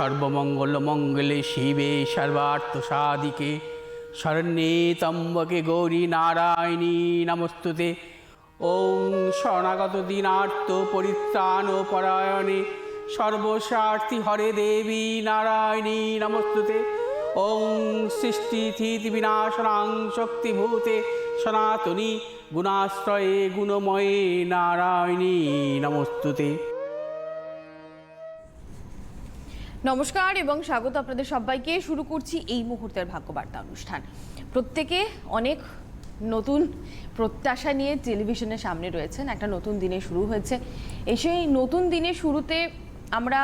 সর্বমঙ্গলমঙ্গলে শিবে সর্বার্থসাধিকে শরণ্যে ত্র্যম্বকে গৌরী নারায়ণী নমস্তুতে। ওং শরণাগত দীনার্ত পরিত্রাণ পরায়ণে সর্বস্বার্থী হরে দেবী নারায়ণী নমস্তুতে। ওং সৃষ্টিস্থিতি বিনাশনাং শক্তিভূতে সনাতনী গুণাশ্রয়ে গুণময়ে নারায়ণী নমস্তুতে। নমস্কার এবং স্বাগত আপনাদের সবাইকে। শুরু করছি এই মুহূর্তের ভাগ্যবার্তা অনুষ্ঠান। প্রত্যেকে অনেক নতুন প্রত্যাশা নিয়ে টেলিভিশনের সামনে রয়েছেন। একটা নতুন দিনে শুরু হয়েছে। সেই নতুন দিনের শুরুতে আমরা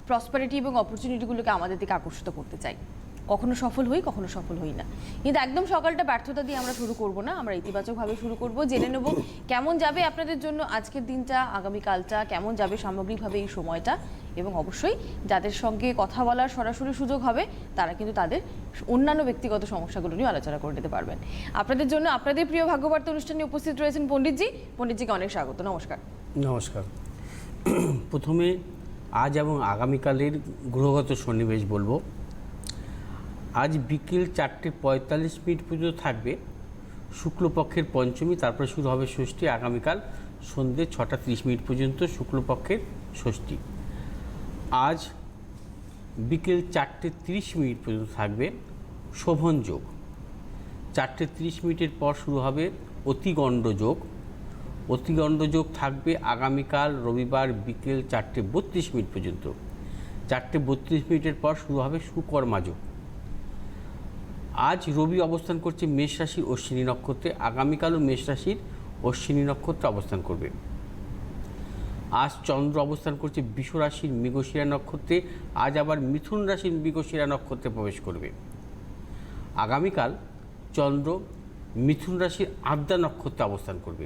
প্রসপারিটি এবং অপরচুনিটিগুলোকে আমাদের দিকে আকর্ষিত করতে চাই। কখনো সফল হই, কখনো সফল হই না, কিন্তু একদম সকালটা ব্যর্থতা দিয়ে আমরা শুরু করব না। আমরা ইতিবাচকভাবে শুরু করব। জেনে নেব কেমন যাবে আপনাদের জন্য আজকের দিনটা, আগামীকালটা কেমন যাবে সামগ্রিকভাবে এই সময়টা। এবং অবশ্যই যাদের সঙ্গে কথা বলার সরাসরি সুযোগ হবে তারা কিন্তু তাদের অন্যান্য ব্যক্তিগত সমস্যাগুলো নিয়ে আলোচনা করে নিতে পারবেন। আপনাদের জন্য আপনাদের প্রিয় ভাগ্যবার্তা অনুষ্ঠানে উপস্থিত রয়েছেন পণ্ডিতজি। পণ্ডিতজিকে অনেক স্বাগত। নমস্কার। নমস্কার। প্রথমে আজ এবং আগামীকালের গ্রহগত সন্নিবেশ বলবো। আজ বিকেল 4:45 পর্যন্ত থাকবে শুক্লপক্ষের পঞ্চমী, তারপরে শুরু হবে ষষ্ঠী। আগামীকাল সন্ধ্যে 6:30 পর্যন্ত শুক্লপক্ষের ষষ্ঠী। আজ বিকেল 4:30 পর্যন্ত থাকবে শোভন যোগ। 4:30 পর শুরু হবে অতিগণ্ড যোগ। অতিগণ্ড যোগ থাকবে আগামীকাল রবিবার বিকেল 4:32 পর্যন্ত। 4:32 পর শুরু হবে সুকর্মা যোগ। আজ রবি অবস্থান করছে মেষ রাশির অশ্বিনী নক্ষত্রে। আগামীকালও মেষ রাশির অশ্বিনী নক্ষত্রে অবস্থান করবে। আজ চন্দ্র অবস্থান করছে বৃষ রাশির মৃগশিরা নক্ষত্রে। আজ আবার মিথুন রাশির মৃগশিরা নক্ষত্রে প্রবেশ করবে। আগামীকাল চন্দ্র মিথুন রাশির আদ্রা নক্ষত্রে অবস্থান করবে।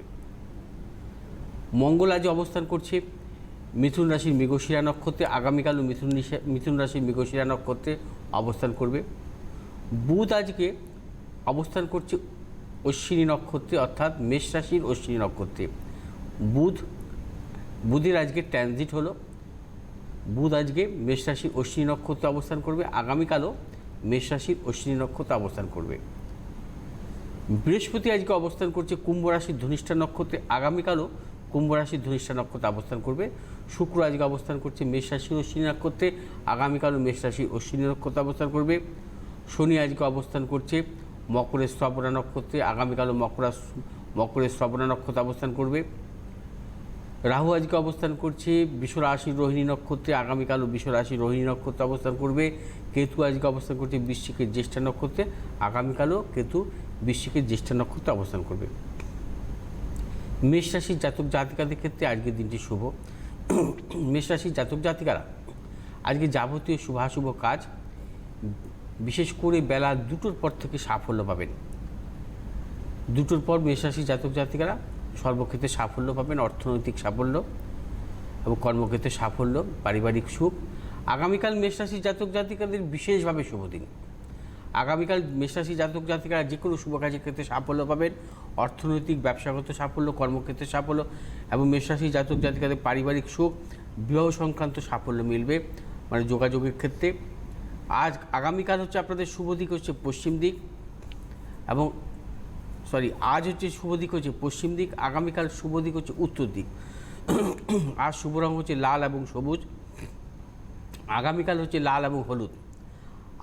মঙ্গল আজ অবস্থান করছে মিথুন রাশির মৃগশিরা নক্ষত্রে। আগামীকালও মিথুন রাশির মৃগশিরা নক্ষত্রে অবস্থান করবে। বুধ আজকে অবস্থান করছে অশ্বিনী নক্ষত্রে, অর্থাৎ মেষ রাশির অশ্বিনী নক্ষত্রে। বুধের আজকে ট্রানজিট হলো। বুধ আজকে মেষ রাশির অশ্বিনী নক্ষত্রে অবস্থান করবে। আগামীকালও মেষ রাশির অশ্বিনী নক্ষত্রে অবস্থান করবে। বৃহস্পতি আজকে অবস্থান করছে কুম্ভ রাশির ধনিষ্ঠা নক্ষত্রে। আগামীকালও কুম্ভ রাশির ধনিষ্ঠা নক্ষত্রে অবস্থান করবে। শুক্র আজকে অবস্থান করছে মেষ রাশির অশ্বিনী নক্ষত্রে। আগামীকালও মেষ রাশির অশ্বিনী নক্ষত্রে অবস্থান করবে। শনি আজকে অবস্থান করছে মকরের শ্রবণা নক্ষত্রে। আগামীকালও মকরের শ্রবণা নক্ষত্রে অবস্থান করবে। রাহু আজকে অবস্থান করছে বৃষ রাশির রোহিণী নক্ষত্রে। আগামীকালও বৃষ রাশির রোহিণী নক্ষত্রে অবস্থান করবে। কেতু আজকে অবস্থান করছে বৃশ্চিকের জ্যেষ্ঠা নক্ষত্রে। আগামীকালও কেতু বৃশ্চিকের জ্যেষ্ঠা নক্ষত্রে অবস্থান করবে। মেষ রাশির জাতক জাতিকাদের ক্ষেত্রে আজকের দিনটি শুভ। মেষ রাশির জাতক জাতিকারা আজকে যাবতীয় শুভাশুভ কাজ, বিশেষ করে বেলা 2টোর পর থেকে সাফল্য পাবেন। 2টোর পর মেষ রাশির জাতক জাতিকারা সর্বক্ষেত্রে সাফল্য পাবেন। অর্থনৈতিক সাফল্য এবং কর্মক্ষেত্রে সাফল্য, পারিবারিক সুখ। আগামীকাল মেষ রাশির জাতক জাতিকাদের বিশেষভাবে শুভ দিন। আগামীকাল মেষ রাশির জাতক জাতিকারা যে কোনো শুভ কাজের ক্ষেত্রে সাফল্য পাবেন। অর্থনৈতিক ব্যবসাগত সাফল্য, কর্মক্ষেত্রে সাফল্য এবং মেষ রাশির জাতক জাতিকাদের পারিবারিক সুখ, বিবাহ সংক্রান্ত সাফল্য মিলবে, মানে যোগাযোগের ক্ষেত্রে। আগামীকাল হচ্ছে আপনাদের শুভ দিক হচ্ছে পশ্চিম দিক এবং আজ হচ্ছে শুভ দিক হচ্ছে পশ্চিম দিক। আগামীকাল শুভ দিক হচ্ছে উত্তর দিক। আজ শুভ রঙ হচ্ছে লাল এবং সবুজ। আগামীকাল হচ্ছে লাল এবং হলুদ।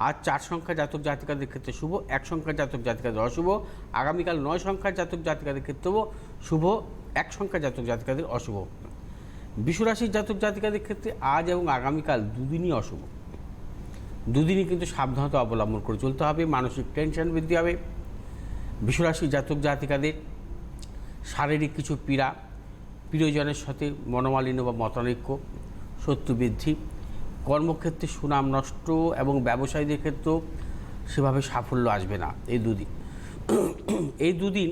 আজ 4 সংখ্যার জাতক জাতিকাদের ক্ষেত্রে শুভ, 1 সংখ্যার জাতক জাতিকাদের অশুভ। আগামীকাল 9 সংখ্যার জাতক জাতিকাদের ক্ষেত্রেও শুভ, 1 সংখ্যার জাতক জাতিকাদের অশুভ। বৃষ রাশির জাতক জাতিকাদের ক্ষেত্রে আজ এবং আগামীকাল দুদিনই অশুভ। দুদিনই কিন্তু সাবধানতা অবলম্বন করে চলতে হবে। মানসিক টেনশন বৃদ্ধি হবে। বৃষ রাশির জাতক জাতিকাদের শারীরিক কিছু পীড়া, প্রিয়জনের সাথে মনোমালিন্য বা মতানৈক্য, শত্রু বৃদ্ধি, কর্মক্ষেত্রে সুনাম নষ্ট এবং ব্যবসায়ীদের ক্ষেত্রেও সেভাবে সাফল্য আসবে না। এই দুদিন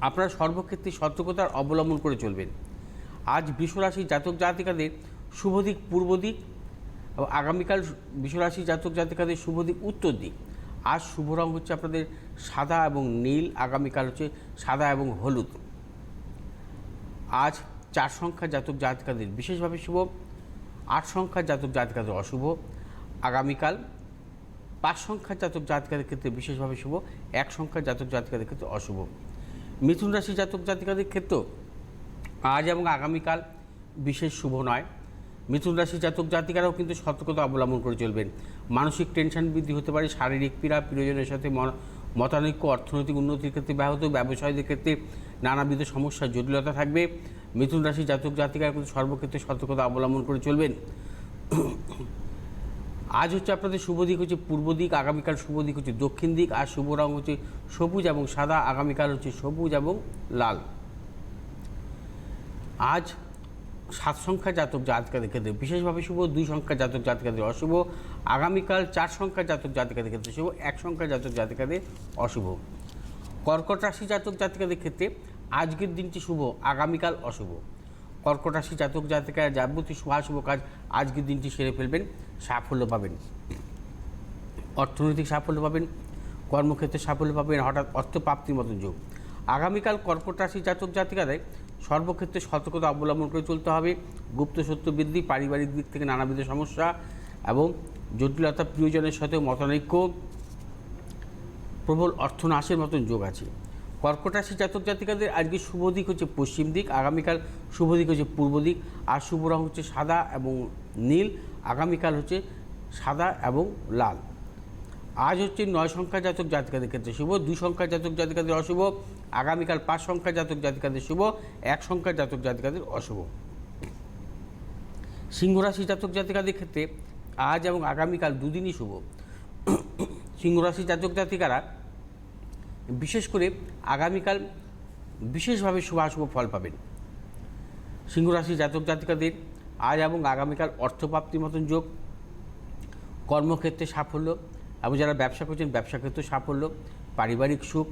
আপনারা সর্বক্ষেত্রে সতর্কতার অবলম্বন করে চলবেন। আজ বৃষ রাশির জাতক জাতিকাদের শুভ দিক পূর্ব দিক এবং আগামীকাল বৃষ রাশির জাতক জাতিকাদের শুভ দিক উত্তর দিক। আজ শুভ রঙ হচ্ছে আপনাদের সাদা এবং নীল। আগামীকাল হচ্ছে সাদা এবং হলুদ। আজ 4 সংখ্যার জাতক জাতিকাদের বিশেষভাবে শুভ, 8 সংখ্যার জাতক জাতিকাদের অশুভ। আগামীকাল 5 সংখ্যার জাতক জাতিকাদের ক্ষেত্রে বিশেষভাবে শুভ, 1 সংখ্যার জাতক জাতিকাদের ক্ষেত্রে অশুভ। মিথুন রাশি জাতক জাতিকাদের ক্ষেত্রেও আজ এবং আগামীকাল বিশেষ শুভ নয়। মিথুন রাশি জাতক জাতিকারাও কিন্তু সতর্কতা অবলম্বন করে চলবেন। মানসিক টেনশন বৃদ্ধি হতে পারে, শারীরিক পীড়া, প্রিয়জনের সাথে মতানৈক্য, অর্থনৈতিক উন্নতির ক্ষেত্রে ব্যাহত, ব্যবসায়ীদের ক্ষেত্রে নানাবিধ সমস্যার জটিলতা থাকবে। মিথুন রাশি জাতক জাতিকারা কিন্তু সর্বক্ষেত্রে সতর্কতা অবলম্বন করে চলবেন। আজ হচ্ছে আপনাদের শুভ দিক হচ্ছে পূর্ব দিক, আগামীকাল শুভ দিক হচ্ছে দক্ষিণ দিক, আর শুভ রং হচ্ছে সবুজ এবং সাদা, আগামীকাল হচ্ছে সবুজ এবং লাল। আজ 7 সংখ্যা জাতক জাতিকাদের ক্ষেত্রে বিশেষভাবে শুভ, 2 সংখ্যা জাতক জাতিকাদের অশুভ। আগামীকাল 4 সংখ্যা জাতক জাতিকাদের ক্ষেত্রে শুভ, 1 সংখ্যা জাতক জাতিকাদের অশুভ। কর্কট রাশি জাতক জাতিকাদের ক্ষেত্রে আজকের দিনটি শুভ, আগামীকাল অশুভ। কর্কট রাশি জাতক জাতিকারা যাবতীয় শুভাশুভ কাজ আজকের দিনটি সেরে ফেলবেন, সাফল্য পাবেন, অর্থনৈতিক সাফল্য পাবেন, কর্মক্ষেত্রে সাফল্য পাবেন, হঠাৎ অর্থপ্রাপ্তির মতন যোগ। আগামীকাল কর্কট রাশি জাতক জাতিকাদের সর্বক্ষেত্রে সতর্কতা অবলম্বন করে চলতে হবে। গুপ্ত সত্য বৃদ্ধি, পারিবারিক দিক থেকে নানাবিধ সমস্যা এবং জটিলতা, প্রিয়জনের সাথে মতানৈক্য, প্রবল অর্থনাশের মতন যোগ আছে। কর্কট রাশি জাতক জাতিকাদের আজকে শুভ দিক হচ্ছে পশ্চিম দিক, আগামীকাল শুভ দিক হচ্ছে পূর্ব দিক, আর শুভ রং হচ্ছে সাদা এবং নীল, আগামীকাল হচ্ছে সাদা এবং লাল। আজ হচ্ছে 9 সংখ্যা জাতক জাতিকাদের ক্ষেত্রে শুভ, 2 সংখ্যা জাতক জাতিকাদের অশুভ। আগামীকাল 5 সংখ্যা জাতক জাতিকাদের শুভ, 1 সংখ্যা জাতক জাতিকাদের অশুভ। সিংহ রাশি জাতক জাতিকাদের ক্ষেত্রে আজ এবং আগামীকাল দুদিনই শুভ। সিংহ রাশি জাতক জাতিকারা বিশেষ করে আগামীকাল বিশেষভাবে শুভাশুভ ফল পাবেন। সিংহ রাশি জাতক জাতিকাদের আজ এবং আগামীকাল অর্থপ্রাপ্তির মতন যোগ, কর্মক্ষেত্রে সাফল্য এবং যারা ব্যবসা করছেন ব্যবসা ক্ষেত্রে সাফল্য, পারিবারিক সুখ।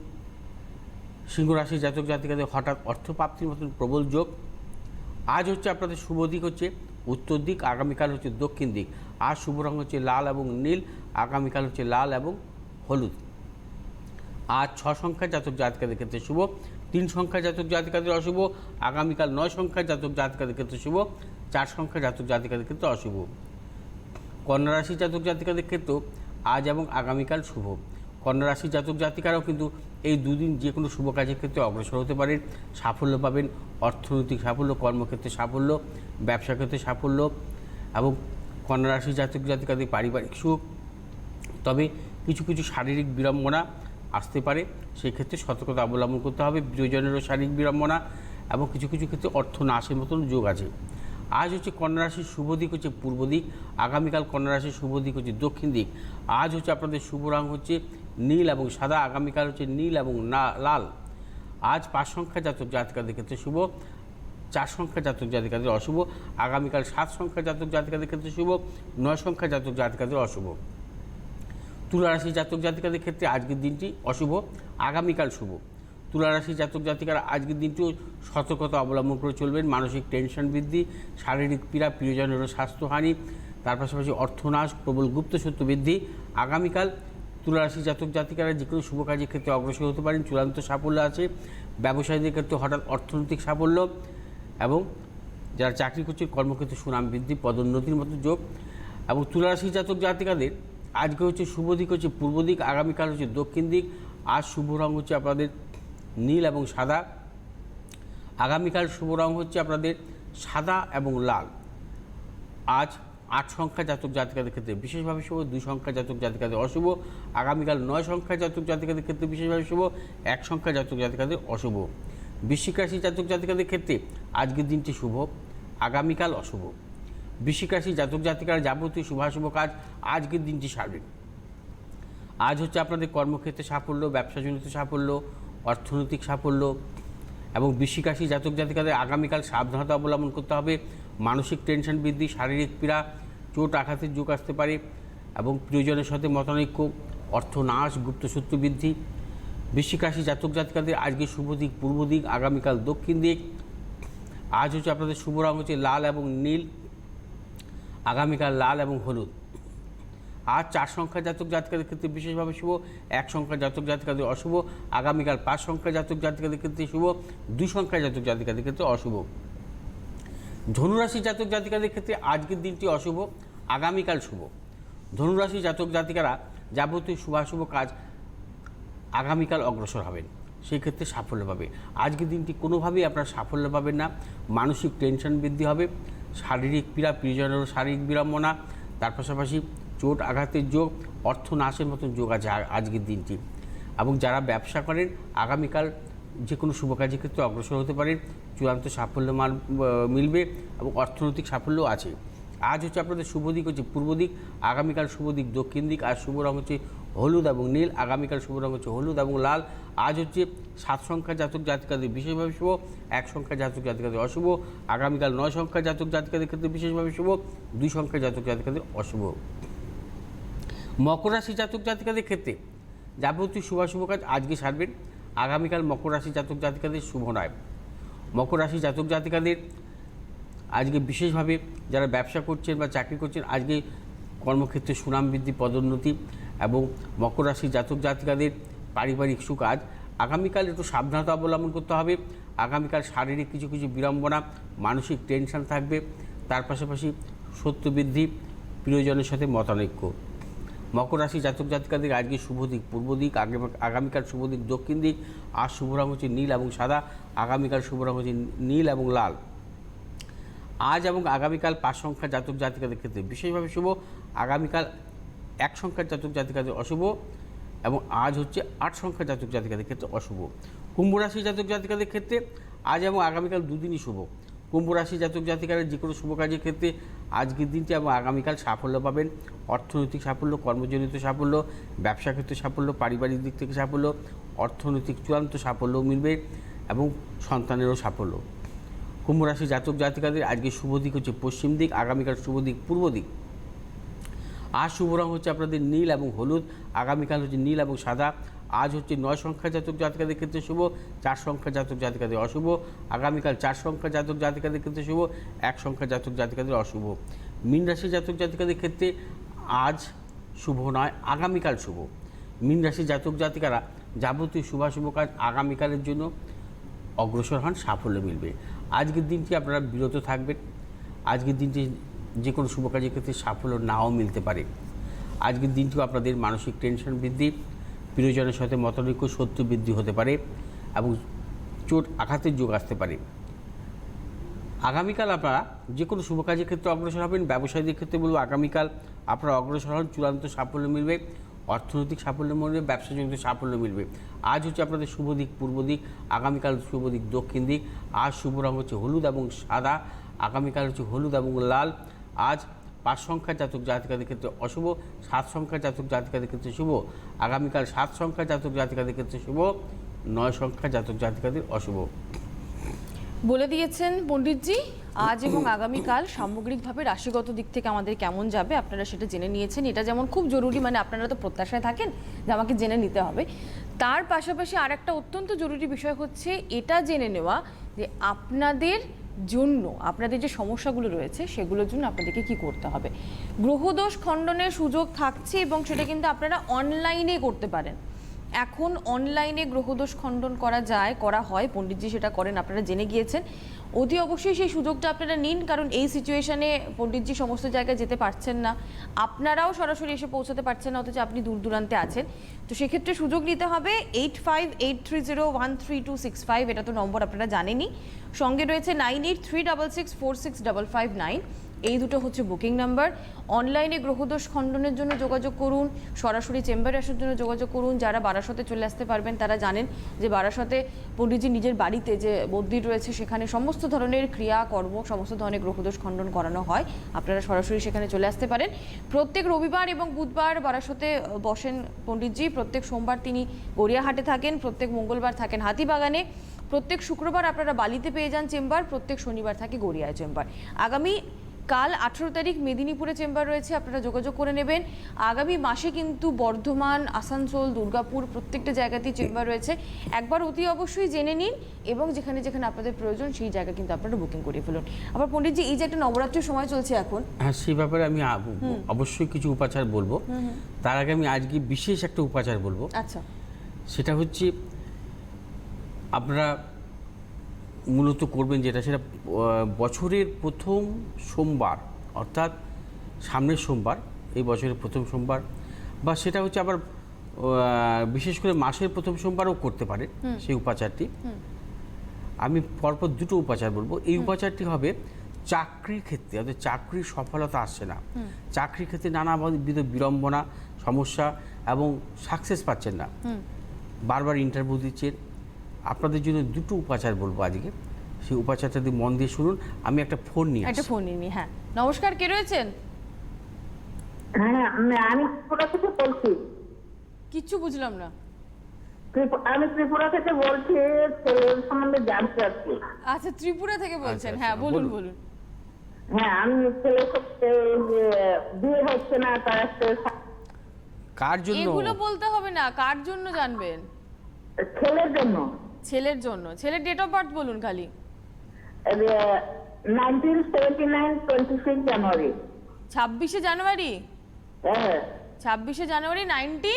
সিংহ রাশি জাতক জাতিকাদের হঠাৎ অর্থপ্রাপ্তির মতন প্রবল যোগ। আজ হচ্ছে আপনাদের শুভ দিক হচ্ছে উত্তর দিক, আগামীকাল হচ্ছে দক্ষিণ দিক, আর শুভ রং হচ্ছে লাল এবং নীল, আগামীকাল হচ্ছে লাল এবং হলুদ। আজ 6 সংখ্যা জাতক জাতিকাদের ক্ষেত্রে শুভ, 3 সংখ্যা জাতক জাতিকাদের অশুভ। আগামীকাল 9 সংখ্যা জাতক জাতিকাদের ক্ষেত্রে শুভ, 4 সংখ্যা জাতক জাতিকাদের ক্ষেত্রে অশুভ। কন্যা রাশি জাতক জাতিকাদের ক্ষেত্রেও আজ এবং আগামীকাল শুভ। কন্যা রাশি জাতক জাতিকারাও কিন্তু এই দুদিন যে কোনো শুভ কাজের ক্ষেত্রে অগ্রসর হতে পারেন, সাফল্য পাবেন, অর্থনৈতিক সাফল্য, কর্মক্ষেত্রে সাফল্য, ব্যবসা ক্ষেত্রে সাফল্য এবং কন্যা রাশি জাতক জাতিকাদের পারিবারিক সুখ। তবে কিছু কিছু শারীরিক বিড়ম্বনা আসতে পারে, সেই ক্ষেত্রে সতর্কতা অবলম্বন করতে হবে। প্রিয়জনেরও শারীরিক বিড়ম্বনা এবং কিছু কিছু ক্ষেত্রে অর্থ নাশের মতন যোগ আছে। আজ হচ্ছে কন্যা রাশির শুভ দিক হচ্ছে পূর্ব দিক, আগামীকাল কন্যা রাশির শুভ দিক হচ্ছে দক্ষিণ দিক। আজ হচ্ছে আপনাদের শুভ রং হচ্ছে নীল এবং সাদা, আগামীকাল হচ্ছে নীল এবং লাল। আজ 5 সংখ্যা জাতক জাতিকাদের ক্ষেত্রে শুভ, 4 সংখ্যা জাতক জাতিকাদের অশুভ। আগামীকাল 7 সংখ্যা জাতক জাতিকাদের ক্ষেত্রে শুভ, 9 সংখ্যা জাতক জাতিকাদের অশুভ। তুলা রাশি জাতক জাতিকাদের ক্ষেত্রে আজকের দিনটি অশুভ, আগামীকাল শুভ। তুলা রাশি জাতক জাতিকারা আজকের দিনটিও সতর্কতা অবলম্বন করে চলবেন। মানসিক টেনশন বৃদ্ধি, শারীরিক পীড়া, প্রিয়জনেরও স্বাস্থ্যহানি, তার পাশাপাশি অর্থনাশ, প্রবল গুপ্ত সত্য বৃদ্ধি। আগামীকাল তুলা রাশি জাতক জাতিকারা যে কোনো শুভ কাজের ক্ষেত্রে অগ্রসর হতে পারেন, চূড়ান্ত সাফল্য আছে। ব্যবসায়ীদের ক্ষেত্রে হঠাৎ অর্থনৈতিক সাফল্য এবং যারা চাকরি করছে কর্মক্ষেত্রে সুনাম বৃদ্ধি, পদোন্নতির মতো যোগ। এবং তুলা রাশি জাতক জাতিকাদের আজকে হচ্ছে শুভ দিক হচ্ছে পূর্ব দিক, আগামীকাল হচ্ছে দক্ষিণ দিক। আজ শুভ রং হচ্ছে আপনাদের নীল এবং সাদা, আগামীকাল শুভ রং হচ্ছে আপনাদের সাদা এবং লাল। আজ 8 সংখ্যা জাতক জাতিকাদের ক্ষেত্রে বিশেষভাবে শুভ, 2 সংখ্যা জাতক জাতিকাদের অশুভ। আগামীকাল 9 সংখ্যা জাতক জাতিকাদের ক্ষেত্রে বিশেষভাবে শুভ, 1 সংখ্যা জাতক জাতিকাদের অশুভ। বৃশ্চিক রাশি জাতক জাতিকাদের ক্ষেত্রে আজকের দিনটি শুভ, আগামীকাল অশুভ। বৃশ্চিক রাশি জাতক জাতিকারা যাবতীয় শুভাশুভ কাজ আজকের দিনটি সারবেন। আজ হচ্ছে আপনাদের কর্মক্ষেত্রে সাফল্য, ব্যবসাজনিত সাফল্য, অর্থনৈতিক সাফল্য এবং বৃশ্চিক রাশি জাতক জাতিকাদের আগামীকাল সাবধানতা অবলম্বন করতে হবে। মানসিক টেনশন বৃদ্ধি, শারীরিক পীড়া, চোট আঘাতের যোগ আসতে পারে এবং প্রিয়জনের সাথে মতানৈক্য, অর্থনাশ, গুপ্তশত্রু বৃদ্ধি। বৃশ্চিক রাশি জাতক জাতিকাদের আজকে শুভ দিক পূর্ব দিক, আগামীকাল দক্ষিণ দিক। আজ হচ্ছে আপনাদের শুভ রং হচ্ছে লাল এবং নীল, আগামীকাল লাল এবং হলুদ। আজ 4 সংখ্যা জাতক জাতিকাদের ক্ষেত্রে বিশেষভাবে শুভ, 1 সংখ্যা জাতক জাতিকাদের অশুভ। আগামীকাল 5 সংখ্যা জাতক জাতিকাদের ক্ষেত্রে শুভ, 2 সংখ্যা জাতক জাতিকাদের ক্ষেত্রে অশুভ। ধনুরাশি জাতক জাতিকাদের ক্ষেত্রে আজকের দিনটি অশুভ, আগামীকাল শুভ। ধনুরাশি জাতক জাতিকারা যাবতীয় শুভাশুভ কাজ আগামীকাল অগ্রসর হবেন, সেই ক্ষেত্রে সাফল্য পাবে। আজকের দিনটি কোনোভাবেই আপনারা সাফল্য পাবেন না, মানসিক টেনশন বৃদ্ধি হবে, শারীরিক পীড়া, প্রিয়জনেরও শারীরিক বিড়ম্বনা, তার পাশাপাশি চোট আঘাতের যোগ, অর্থ নাশের মতন যোগ আছে আজকের দিনটি। এবং যারা ব্যবসা করেন আগামীকাল যে কোনো শুভ কাজের ক্ষেত্রে অগ্রসর হতে পারেন, চূড়ান্ত সাফল্য মিলবে এবং অর্থনৈতিক সাফল্যও আছে। আজ হচ্ছে আপনাদের শুভ দিক হচ্ছে পূর্ব দিক, আগামীকাল শুভ দিক দক্ষিণ দিক। আর শুভ রঙ হচ্ছে হলুদ এবং নীল, আগামীকাল শুভ রঙ হচ্ছে হলুদ এবং লাল। আজ হচ্ছে 7 সংখ্যা জাতক জাতিকাদের বিশেষভাবে শুভ, 1 সংখ্যা জাতক জাতিকাদের অশুভ। আগামীকাল 9 সংখ্যা জাতক জাতিকাদের ক্ষেত্রে বিশেষভাবে শুভ, 2 সংখ্যা জাতক জাতিকাদের অশুভ। মকর রাশি জাতক জাতিকাদের ক্ষেত্রে যাবতীয় শুভাশুভ কাজ আজকে সারবেন, আগামীকাল মকর রাশি জাতক জাতিকাদের শুভ নয়। মকর রাশি জাতক জাতিকাদের আজকে বিশেষভাবে যারা ব্যবসা করছেন বা চাকরি করছেন, আজকে কর্মক্ষেত্রে সুনাম বৃদ্ধি, পদোন্নতি এবং মকর রাশি জাতক জাতিকাদের পারিবারিক সুখ। আজ আগামীকাল একটু সাবধানতা অবলম্বন করতে হবে। আগামীকাল শারীরিক কিছু কিছু বিড়ম্বনা, মানসিক টেনশন থাকবে, তার পাশাপাশি সত্য বৃদ্ধি, প্রিয়জনের সাথে মতানৈক্য। মকর রাশি জাতক জাতিকাদের আজকে শুভ দিক পূর্ব দিক, আগামীকাল শুভ দিক দক্ষিণ দিক। আর শুভ রঙ হচ্ছে নীল এবং সাদা, আগামীকাল শুভ রঙ হচ্ছে নীল এবং লাল। আজ এবং আগামীকাল 5 সংখ্যা জাতক জাতিকাদের ক্ষেত্রে বিশেষভাবে শুভ, আগামীকাল 1 সংখ্যার জাতক জাতিকাদের অশুভ এবং আজ হচ্ছে 8 সংখ্যা জাতক জাতিকাদের ক্ষেত্রে অশুভ। কুম্ভ রাশি জাতক জাতিকাদের ক্ষেত্রে আজ এবং আগামীকাল দুদিনই শুভ। কুম্ভ রাশি জাতক জাতিকারা যে কোনো শুভ কাজের ক্ষেত্রে আজকের দিনটি এবং আগামীকাল সাফল্য পাবেন, অর্থনৈতিক সাফল্য, কর্মজনিত সাফল্য, ব্যবসা ক্ষেত্রে সাফল্য, পারিবারিক দিক থেকে সাফল্য, অর্থনৈতিক চূড়ান্ত সাফল্য মিলবে এবং সন্তানেরও সাফল্য। কুম্ভ রাশি জাতক জাতিকাদের আজকে শুভ দিক হচ্ছে পশ্চিম দিক, আগামীকাল শুভ দিক পূর্ব দিক। আজ শুভ রঙ হচ্ছে আপনাদের নীল এবং হলুদ, আগামীকাল হচ্ছে নীল এবং সাদা। আজ হচ্ছে 9 সংখ্যা জাতক জাতিকাদের ক্ষেত্রে শুভ, 4 সংখ্যা জাতক জাতিকাদের অশুভ। আগামীকাল 4 সংখ্যা জাতক জাতিকাদের ক্ষেত্রে শুভ, 1 সংখ্যা জাতক জাতিকাদের অশুভ। মীন রাশি জাতক জাতিকাদের ক্ষেত্রে আজ শুভ নয়, আগামীকাল শুভ। মীন রাশি জাতক জাতিকারা যাবতীয় শুভাশুভ কাজ আগামীকালের জন্য অগ্রসর হন, সাফল্য মিলবে। আজকের দিনটি আপনারা বিরত থাকবেন, আজকের দিনটি যে কোনো শুভ কাজের ক্ষেত্রে সাফল্য নাও মিলতে পারে। আজকের দিনটিও আপনাদের মানসিক টেনশন বৃদ্ধি, প্রিয়জনের সাথে মতানৈক্য, শত্রু বৃদ্ধি হতে পারে এবং চোট আঘাতের যোগ আসতে পারে। আগামীকাল আপনারা যে কোনো শুভ কাজের ক্ষেত্রে অগ্রসর হবেন। ব্যবসায়ীদের ক্ষেত্রে বলবো আগামীকাল আপনারা অগ্রসর হন, চূড়ান্ত সাফল্য মিলবে, অর্থনৈতিক সাফল্য মিলবে, ব্যবসাজনিত সাফল্য মিলবে। আজ হচ্ছে আপনাদের শুভ দিক পূর্ব দিক, আগামীকাল শুভ দিক দক্ষিণ দিক। আজ শুভ রঙ হচ্ছে হলুদ এবং সাদা, আগামীকাল হচ্ছে হলুদ এবং লাল। আজ 5 সংখ্যা জাতক জাতিকাদের ক্ষেত্রে অশুভ, 7 সংখ্যা জাতক জাতিকাদের ক্ষেত্রে শুভ। আগামীকাল 7 সংখ্যা জাতক জাতিকাদের ক্ষেত্রে শুভ, 9 সংখ্যা জাতক জাতিকাদের অশুভ। বলে দিয়েছেন পণ্ডিতজি। আজ এবং আগামীকাল সামগ্রিকভাবে রাশিগত দিক থেকে আমাদের কেমন যাবে আপনারা সেটা জেনে নিয়েছেন। এটা যেমন খুব জরুরি, মানে আপনারা তো প্রত্যাশায় থাকেন যে আমাকে জেনে নিতে হবে, তার পাশাপাশি আর একটা অত্যন্ত জরুরি বিষয় হচ্ছে এটা জেনে নেওয়া যে আপনাদের জন্য, আপনাদের যে সমস্যাগুলো রয়েছে সেগুলোর জন্য আপনাদেরকে কি করতে হবে। গ্রহদোষ খণ্ডনের সুযোগ থাকছে এবং সেটা কিন্তু আপনারা অনলাইনে করতে পারেন। এখন অনলাইনে গ্রহদোষ খণ্ডন করা হয়, পণ্ডিতজি সেটা করেন, আপনারা জেনে গিয়েছেন। অতি অবশ্যই সেই সুযোগটা আপনারা নিন, কারণ এই সিচুয়েশনে পণ্ডিতজি সমস্ত জায়গায় যেতে পারছেন না, আপনারাও সরাসরি এসে পৌঁছাতে পারছেন না, অথচ আপনি দূর দূরান্তে আছেন। তো সেক্ষেত্রে সুযোগ নিতে হবে। 8583013265 এটা তো নম্বর আপনারা জানেনই। সঙ্গে রয়েছে 9836646559, এই দুটো হচ্ছে বুকিং নাম্বার। অনলাইনে গ্রহদোষ খণ্ডনের জন্য যোগাযোগ করুন, সরাসরি চেম্বারে আসার জন্য যোগাযোগ করুন। যারা বারাসতে চলে আসতে পারবেন তারা জানেন যে বারাসতে পণ্ডিতজি নিজের বাড়িতে যে মন্দির রয়েছে সেখানে সমস্ত ধরনের ক্রিয়াকর্ম, সমস্ত ধরনের গ্রহদোষ খণ্ডন করানো হয়। আপনারা সরাসরি সেখানে চলে আসতে পারেন। প্রত্যেক রবিবার এবং বুধবার বারাসতে বসেন পণ্ডিতজি, প্রত্যেক সোমবার তিনি গড়িয়াহাটে থাকেন, প্রত্যেক মঙ্গলবার থাকেন হাতিবাগানে, প্রত্যেক শুক্রবার আপনারা বালিতে পেয়ে যান চেম্বার, প্রত্যেক শনিবার থাকে গড়িয়ায় চেম্বার। আগামী কাল 18 তারিখ মেদিনীপুরে চেম্বার রয়েছে, আপনারা যোগাযোগ করে নেবেন। আগামী মাসে কিন্তু বর্ধমান, আসানসোল, দুর্গাপুর প্রত্যেকটা জায়গাতেই চেম্বার রয়েছে। একবার অতি অবশ্যই জেনে নিন এবং যেখানে যেখানে আপনাদের প্রয়োজন সেই জায়গা কিন্তু আপনারা বুকিং করে ফেলুন। আবার পণ্ডিতজি, এই যে একটা নবরাত্রির সময় চলছে এখন, হ্যাঁ, সেই ব্যাপারে আমি অবশ্যই কিছু উপাচার বলবো। তার আগে আমি আজকে বিশেষ একটা উপাচার বলবো। আচ্ছা, সেটা হচ্ছে আপনারা মূলত করবেন যেটা, সেটা বছরের প্রথম সোমবার অর্থাৎ সামনের সোমবার এই বছরের প্রথম সোমবার, বা সেটা হচ্ছে আবার বিশেষ করে মাসের প্রথম সোমবারও করতে পারে সেই উপাচারটি। আমি পরপর দুটো উপাচার বলবো। এই উপাচারটি হবে চাকরির ক্ষেত্রে, অর্থাৎ চাকরির সফলতা আসছে না, চাকরির ক্ষেত্রে নানাবিধ বিড়ম্বনা, সমস্যা এবং সাকসেস পাচ্ছেন না, বারবার ইন্টারভিউ দিচ্ছেন, আপনাদের জন্য দুটো উপাচার বলবো আজকে। সেই উপাচারটা যদি মন দিয়ে শুনুন। আমি একটা ফোন নিয়ে একটা ফোন নিয়ে, হ্যাঁ নমস্কার, কে রয়েছেন? হ্যাঁ, আমি ত্রিপুরা থেকে বলছি। কিচ্ছু বুঝলাম না। আমি ত্রিপুরা থেকে বলছি, ছেলের সম্বন্ধে জানতে চাচ্ছি। আচ্ছা, ত্রিপুরা থেকে বলছেন, আচ্ছা, হ্যাঁ আচ্ছা, বলুন বলুন। বলুন। হ্যাঁ, আমি ছেলের সাথে বিয়ে হচ্ছে না, তার কার জন্য? এগুলো বলতে হবে না, কার জন্য জানবেন? ছেলের জন্য। ছেলের জন্য। ছেলের ডেট অফ বার্থ বলুন খালি। 1979 26 জানুয়ারি। 26শে জানুয়ারি? হ্যাঁ, 26শে জানুয়ারি 79।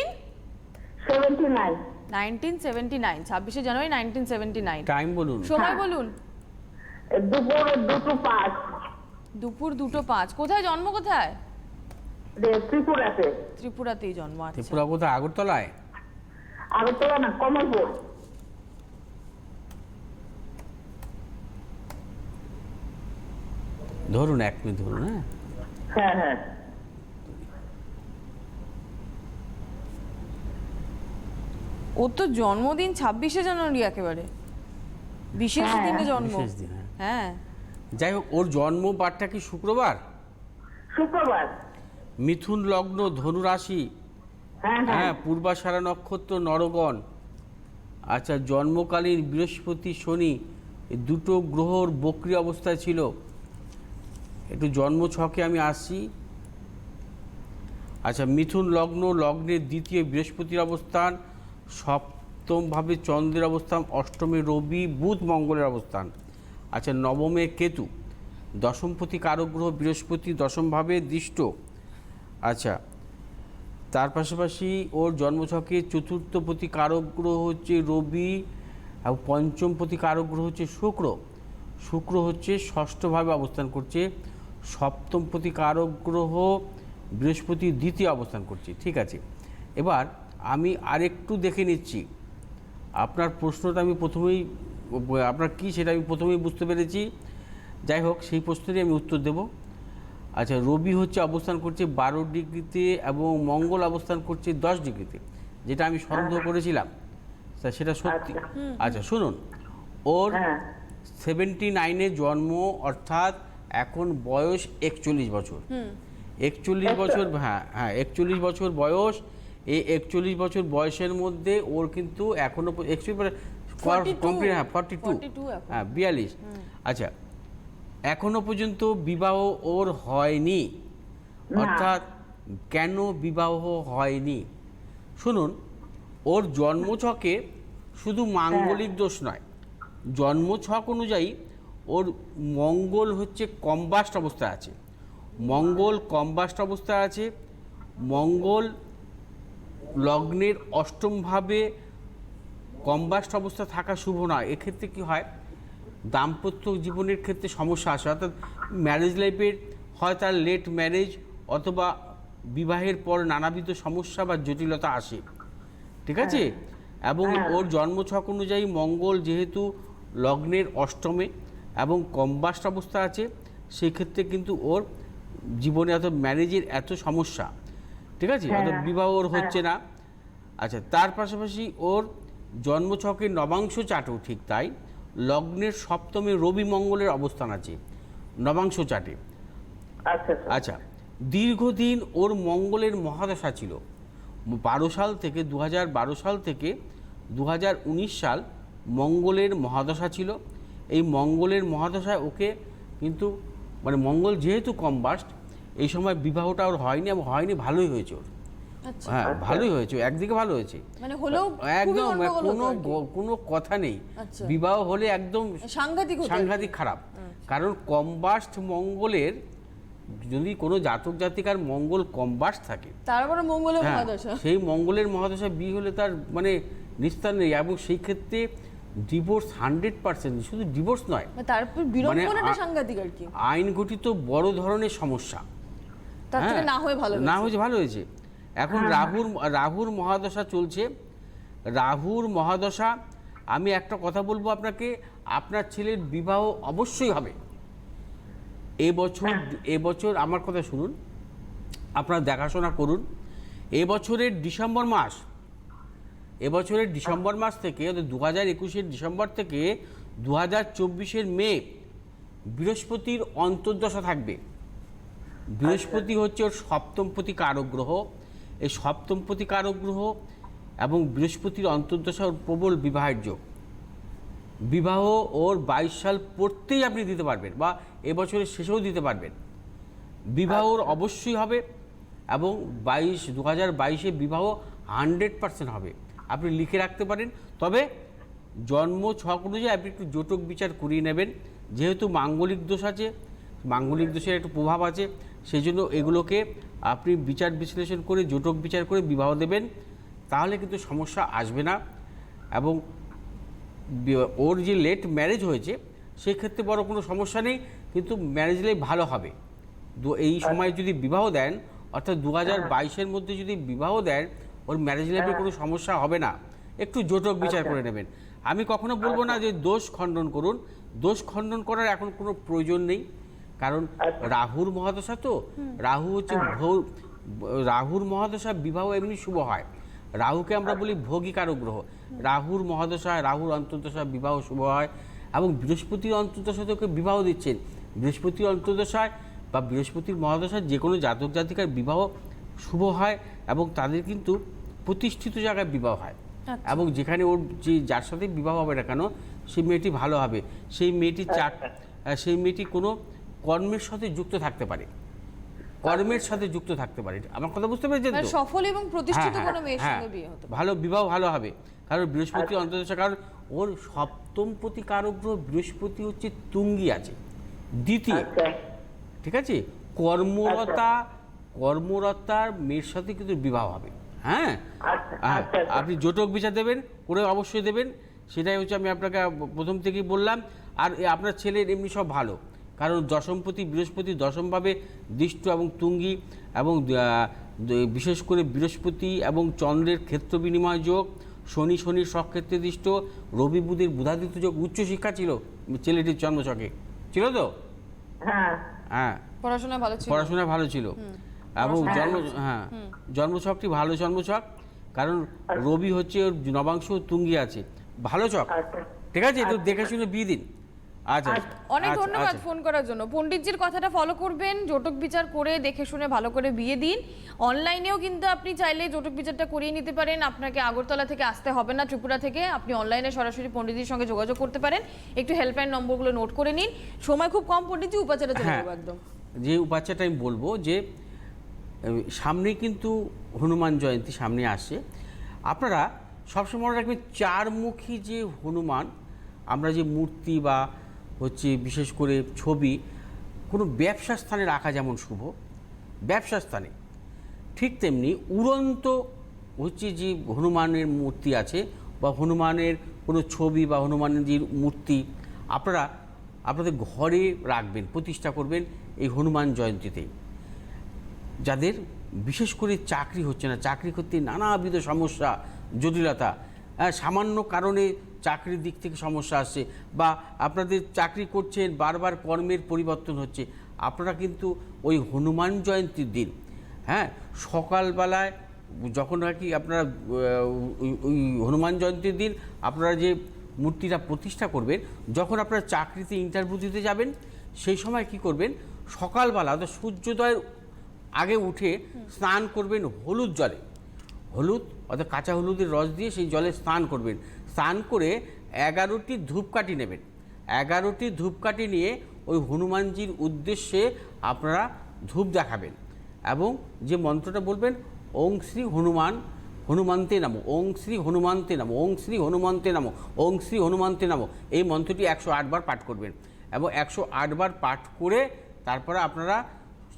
1979, 26শে জানুয়ারি 1979। টাইম বলুন। সময় বলুন। দুপুর 2:05। দুপুর 2:05। কোথায় জন্ম, কোথায়? ত্রিপুরাতে। ত্রিপুরাতেই জন্ম। আচ্ছা, ত্রিপুরা কোথায়? আগরতলায়? আগরতলা না, কমলপুর। ধরুন 1 মিনিট ধরুন। হ্যাঁ, হ্যাঁ হ্যাঁ। ওর তো জন্মদিন 26শে জানুয়ারি, একেবারে বিশেষ হ্যাঁ, দিনে জন্ম। বিশেষ দিন, হ্যাঁ। হ্যাঁ, যাই হোক, ওর জন্ম বারটা কি শুক্রবার? শুক্রবার। মিথুন লগ্ন, ধনু রাশি, হ্যাঁ হ্যাঁ। হ্যাঁ, পূর্বাষাঢ়া নক্ষত্র, নরগণ। আচ্ছা, জন্মকালীন বৃহস্পতি, শনি, এই দুটো গ্রহর বক্রী অবস্থায় ছিল। একটু জন্ম ছকে আমি আসছি। আচ্ছা, মিথুন লগ্ন, লগ্নের দ্বিতীয় বৃহস্পতির অবস্থান, সপ্তমভাবে চন্দ্রের অবস্থান, অষ্টমে রবি, বুধ, মঙ্গলের অবস্থান। আচ্ছা, নবমে কেতু, দশমপতি কারক গ্রহ বৃহস্পতি দশমভাবে দৃষ্ট। আচ্ছা, তার পাশাপাশি ওর জন্মছকে চতুর্থপতি কারক গ্রহ হচ্ছে রবি, এবং পঞ্চমপতি কারক গ্রহ হচ্ছে শুক্র। শুক্র হচ্ছে ষষ্ঠভাবে অবস্থান করছে, সপ্তমপতি কারক গ্রহ বৃহস্পতি দ্বিতীয় অবস্থান করছে। ঠিক আছে, এবার আমি আরেকটু দেখে নিচ্ছি। আপনার প্রশ্নটা আমি প্রথমেই, আপনার কী সেটা আমি প্রথমেই বুঝতে পেরেছি। যাই হোক, সেই প্রশ্নেরই আমি উত্তর দেব। আচ্ছা, রবি হচ্ছে অবস্থান করছে 12 ডিগ্রিতে এবং মঙ্গল অবস্থান করছে 10 ডিগ্রিতে, যেটা আমি সন্দেহ করেছিলাম, তা সেটা সত্যি। আচ্ছা শুনুন, ওর 79-এ জন্ম, অর্থাৎ এখন বয়স 41 বছর। 41 বছর, হ্যাঁ হ্যাঁ, 41 বছর বয়স। এই 41 বছর বয়সের মধ্যে ওর কিন্তু এখনো কমপ্লিট, হ্যাঁ 42, এখন। হ্যাঁ 42। আচ্ছা, এখনো পর্যন্ত বিবাহ ওর হয়নি। অর্থাৎ কেন বিবাহ হয়নি শুনুন, ওর জন্মছকে শুধু মাঙ্গলিক দোষ নয়, জন্মছক অনুযায়ী ওর মঙ্গল হচ্ছে কম্বাস্ট অবস্থায় আছে। মঙ্গল কম্বাস্ট অবস্থায় আছে। মঙ্গল লগ্নের অষ্টমভাবে কম্বাস্ট অবস্থা থাকা শুভ নয়। এক্ষেত্রে কি হয়, দাম্পত্য জীবনের ক্ষেত্রে সমস্যা আসে, অর্থাৎ ম্যারেজ লাইফের হয় তার লেট ম্যারেজ, অথবা বিবাহের পর নানাবিধ সমস্যা বা জটিলতা আসে। ঠিক আছে, এবং ওর জন্মছক অনুযায়ী মঙ্গল যেহেতু লগ্নের অষ্টমে এবং কম্বাস্ট অবস্থা আছে, সেই ক্ষেত্রে কিন্তু ওর জীবনে এত ম্যারেজের এত সমস্যা। ঠিক আছে, অর্থাৎ বিবাহ ওর হচ্ছে না। আচ্ছা, তার পাশাপাশি ওর জন্মছকের নবাংশ চাটেও ঠিক তাই, লগ্নের সপ্তমে রবি মঙ্গলের অবস্থান আছে নবাংশ চাটে। আচ্ছা, দীর্ঘদিন ওর মঙ্গলের মহাদশা ছিল। 12 সাল থেকে 2012 সাল থেকে 2019 সাল মঙ্গলের মহাদশা ছিল। এই মঙ্গলের মহাদশায় ওকে কিন্তু, মানে মঙ্গল যেহেতু কম্বাস্ট, এই সময় বিবাহটা ওর হয়নি, এবং হয়নি ভালোই হয়েছে ওর। আচ্ছা, হ্যাঁ ভালোই হয়েছে, একদিকে ভালো হয়েছে, মানে হলেও একদম কোনো কথা নেই। আচ্ছা। বিবাহ হলে একদম সাংঘাতিক খারাপ। কারণ কম্বাস্ট মঙ্গলের, যদি কোনো জাতক জাতিকার মঙ্গল কম্বাস্ট থাকে, তারপরে মঙ্গলের হ্যাঁ, মহাদশা, সেই মঙ্গলের মহাদশা বিয়ে হলে তার মানে নিস্তার নেই, এবং সেই ক্ষেত্রে ডিভোর্স 100%, শুধু ডিভোর্স নয়, তারপর বিড়ম্বনাটা সাংঘাতিক আর কি, আইন গঠিত বড় ধরনের সমস্যা। তার থেকে না হয়ে ভালো না হয়েছে, ভালো হয়েছে। এখন রাহুর মহাদশা চলছে। রাহুর মহাদশা, আমি একটা কথা বলবো আপনাকে, আপনার ছেলের বিবাহ অবশ্যই হবে এবছর। আমার কথা শুনুন, আপনারা দেখাশোনা করুন। এবছরের ডিসেম্বর মাস থেকে 2021-এর ডিসেম্বর থেকে 2024-এর মে বৃহস্পতির অন্তর্দশা থাকবে। বৃহস্পতি হচ্ছে ওর সপ্তমপতি কারক গ্রহ। এই সপ্তমপতি কারক গ্রহ এবং বৃহস্পতির অন্তর্দশা ওর প্রবল বিবাহের যোগ। বিবাহ ওর 22 সাল পড়তেই আপনি দিতে পারবেন, বা এবছরের শেষেও দিতে পারবেন। বিবাহ ওর অবশ্যই হবে এবং 2022-এ বিবাহ 100% হবে। আপনি লিখে রাখতে পারেন। তবে জন্ম ছক অনুযায়ী আপনি একটু জটক বিচার করিয়ে নেবেন, যেহেতু মাঙ্গলিক দোষ আছে, মাঙ্গলিক দোষের একটু প্রভাব আছে, সেই জন্য এগুলোকে আপনি বিচার বিশ্লেষণ করে জটক বিচার করে বিবাহ দেবেন, তাহলে কিন্তু সমস্যা আসবে না। এবং ওর যে লেট ম্যারেজ হয়েছে সেই ক্ষেত্রে বড় কোনো সমস্যা নেই, কিন্তু ম্যারেজ লাইফ ভালো হবে। এই সময় যদি বিবাহ দেন, অর্থাৎ 2022-এর মধ্যে যদি বিবাহ দেন, ওর ম্যারেজ লাইফে কোনো সমস্যা হবে না। একটু জটক বিচার করে নেবেন। আমি কখনো বলবো না যে দোষ খণ্ডন করুন, দোষ খণ্ডন করার এখন কোনো প্রয়োজন নেই, কারণ রাহুর মহাদশা তো, রাহু হচ্ছে রাহুর মহাদশা বিবাহ এমনি শুভ হয়। রাহুকে আমরা বলি ভোগিকারক গ্রহ। রাহুর মহাদশায়, রাহুর অন্তর্দশায় বিবাহ শুভ হয়। এবং বৃহস্পতির অন্তর্দশা থেকে বিবাহ দিচ্ছেন, বৃহস্পতির অন্তর্দশায় বা বৃহস্পতির মহাদশায় যে কোনো জাতক জাতিকার বিবাহ শুভ হয় এবং তাদের কিন্তু প্রতিষ্ঠিত জায়গায় বিবাহ হয়। এবং যেখানে ওর যার সাথে বিবাহ হবে না কেন, সেই মেয়েটি ভালো হবে। সেই মেয়েটি কোনো কর্মের সাথে যুক্ত থাকতে পারে, আমার কথা বুঝতে পেরেছেন তো? সফল এবং প্রতিষ্ঠিত কোনো মেয়ের সঙ্গে বিয়ে হতে পারে। ভালো বিবাহ ভালো হবে, কারণ বৃহস্পতি অন্তর্দশা, কারণ ওর সপ্তমপতি কারক গ্রহ বৃহস্পতি হচ্ছে তুঙ্গি আছে, দ্বিতীয়। ঠিক আছে, কর্মরতার মেয়ের সাথে কিন্তু বিবাহ হবে। হ্যাঁ, আপনি জটক বিচার দেবেন, করে অবশ্যই দেবেন। সেটাই হচ্ছে আমি আপনাকে প্রথম থেকেই বললাম। আর আপনার ছেলের এমনি সব ভালো, কারণ দশমপতি বৃহস্পতি দশমভাবে দৃষ্ট এবং তুঙ্গি, এবং বিশেষ করে বৃহস্পতি এবং চন্দ্রের ক্ষেত্র বিনিময় যোগ, শনির স্বক্ষেত্রে দৃষ্ট, রবি বুধের বুধাদিত্য যোগ। উচ্চশিক্ষা ছিল ছেলেটির জন্মছকে, ছিল তো? হ্যাঁ, পড়াশোনায় ভালো ছিল। এবং জন্মছকটি ভালো জন্মছক, কারণ রবি হচ্ছে ওর নবাংশ তুঙ্গি আছে, ভালো ছক। ঠিক আছে, তো দেখে শুনে বিয়ে দিন। আচ্ছা, অনেক ধন্যবাদ ফোন করার জন্য। পণ্ডিতজির কথাটা ফলো করবেন, জটক বিচার করে দেখে শুনে ভালো করে বিয়ে দিন। অনলাইনেও কিন্তু আপনি চাইলে জটক বিচারটা করিয়ে নিতে পারেন। আপনাকে আগরতলা থেকে আসতে হবে না, ত্রিপুরা থেকে আপনি অনলাইনে সরাসরি পণ্ডিতজির সঙ্গে যোগাযোগ করতে পারেন। একটু হেল্পলাইন নম্বরগুলো নোট করে নিন। সময় খুব কম, পণ্ডিতজি উপাচারে চলে যাবো একদম। যে উপাচারটা আমি বলবো, যে সামনে কিন্তু হনুমান জয়ন্তী সামনে আসছে। আপনারা সবসময় মনে রাখবেন, চারমুখী যে হনুমান, আমরা যে মূর্তি বা হচ্ছে বিশেষ করে ছবি কোনো ব্যবসা স্থানে রাখা যেমন শুভ, ব্যবসা স্থানে, ঠিক তেমনি উড়ন্ত হচ্ছে যে হনুমানের মূর্তি আছে বা হনুমানের কোনো ছবি বা হনুমানের যে মূর্তি আপনারা আপনাদের ঘরে রাখবেন, প্রতিষ্ঠা করবেন এই হনুমান জয়ন্তীতে। যাদের বিশেষ করে চাকরি হচ্ছে না, চাকরি করতে নানাবিধ সমস্যা, জটিলতা, সামান্য কারণে চাকরির দিক থেকে সমস্যা আসছে, বা আপনাদের চাকরি করছেন বারবার কর্মের পরিবর্তন হচ্ছে, আপনারা কিন্তু ওই হনুমান জয়ন্তীর দিন, হ্যাঁ, সকালবেলায় যখন আর কি আপনারা ওই হনুমান জয়ন্তীর দিন আপনারা যে মূর্তিটা প্রতিষ্ঠা করবেন, যখন আপনারা চাকরিতে ইন্টারভিউ দিতে যাবেন, সেই সময় কি করবেন, সকালবেলা অর্থাৎ সূর্যোদয়ের আগে উঠে স্নান করবেন হলুদ জলে, হলুদ অর্থাৎ কাঁচা হলুদের রস দিয়ে সেই জলে স্নান করবেন। স্নান করে 11টি ধূপকাঠি নেবেন, 11টি ধূপকাঠি নিয়ে ওই হনুমানজির উদ্দেশ্যে আপনারা ধূপ দেখাবেন এবং যে মন্ত্রটা বলবেন, ওং শ্রী হনুমন্তে নামো, ওং শ্রী হনুমন্তে নামো, ওং শ্রী হনুমন্তে নামো, ওং শ্রী হনুমন্তে নামো, এই মন্ত্রটি 108 বার পাঠ করবেন। এবং 108 বার পাঠ করে তারপরে আপনারা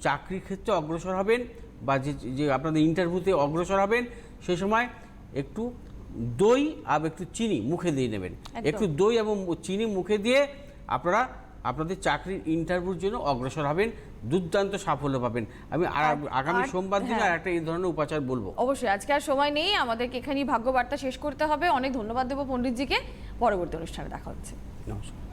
চাকরির ক্ষেত্রে অগ্রসর হবেন বা যে আপনাদের ইন্টারভিউতে অগ্রসর হবেন, সেই সময় একটু দই আর একটু চিনি মুখে দিয়ে নেবেন। একটু দই এবং চিনি মুখে দিয়ে আপনারা আপনাদের চাকরির ইন্টারভিউর জন্য অগ্রসর হবেন, দুর্দান্ত সাফল্য পাবেন। আমি আগামী সোমবার দিন আর একটা এই ধরনের উপাচার বলবো। অবশ্যই আজকে আর সময় নেই, আমাদেরকে এখানেই ভাগ্যবার্তা শেষ করতে হবে। অনেক ধন্যবাদ দেবো পণ্ডিতজিকে। পরবর্তী অনুষ্ঠানে দেখা হচ্ছে। নমস্কার।